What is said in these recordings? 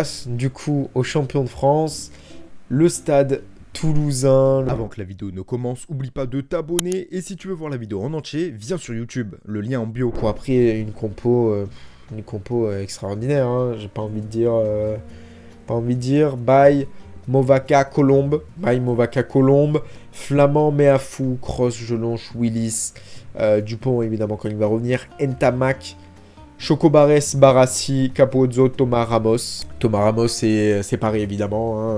passe du coup au champion de France, le Stade Toulousain. Avant que la vidéo ne commence, oublie pas de t'abonner et si tu veux voir la vidéo en entier, viens sur YouTube, le lien en bio. Pour après une compo extraordinaire, hein. J'ai pas envie de dire, by Movaka Colombe, Flamand Meafou, Cross, Jelonche, Willis, Dupont évidemment quand il va revenir, Ntamak, Chocobares, Barassi, Capozzo, Thomas Ramos. Thomas Ramos c'est pareil évidemment, hein,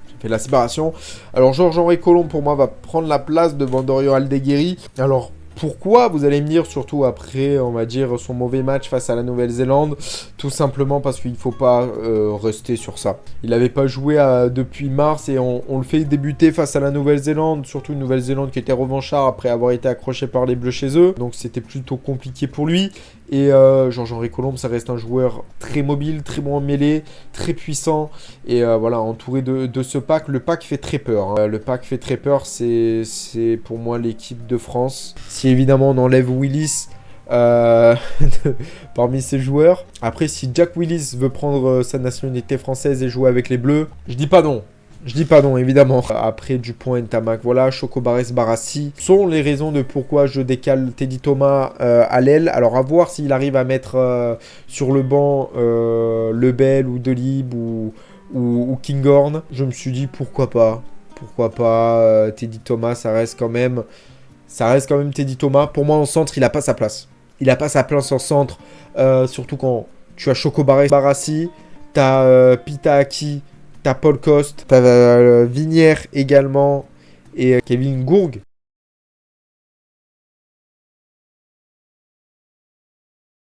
j'ai fait la séparation. Alors Georges-Henri Colombe pour moi va prendre la place devant Dorian Aldeguerri. Alors pourquoi, vous allez me dire, surtout après, on va dire, son mauvais match face à la Nouvelle-Zélande, tout simplement parce qu'il ne faut pas rester sur ça. Il n'avait pas joué depuis mars et on le fait débuter face à la Nouvelle-Zélande, surtout une Nouvelle-Zélande qui était revanchard après avoir été accroché par les Bleus chez eux, donc c'était plutôt compliqué pour lui. Et Georges-Henri Colombe, ça reste un joueur très mobile, très bon en mêlée, très puissant. Et voilà, entouré de ce pack, le pack fait très peur. Hein. Le pack fait très peur, c'est pour moi l'équipe de France. Si évidemment on enlève Willis parmi ces joueurs. Après, si Jack Willis veut prendre sa nationalité française et jouer avec les Bleus, je dis pas non. Je dis pas non, évidemment. Après, Dupont et Ntamak, voilà, Chocobares, Barassi sont les raisons de pourquoi je décale Teddy Thomas à l'aile. Alors, à voir s'il arrive à mettre sur le banc Lebel ou Delib ou Kinghorn. Je me suis dit, pourquoi pas. Pourquoi pas. Teddy Thomas, ça reste quand même Teddy Thomas. Pour moi, en centre, il n'a pas sa place. Il n'a pas sa place en centre. Surtout quand tu as Chocobares, Barassi, tu as Pita Aki, t'as Paul Coste, t'as Vinière également et Kevin Gourg.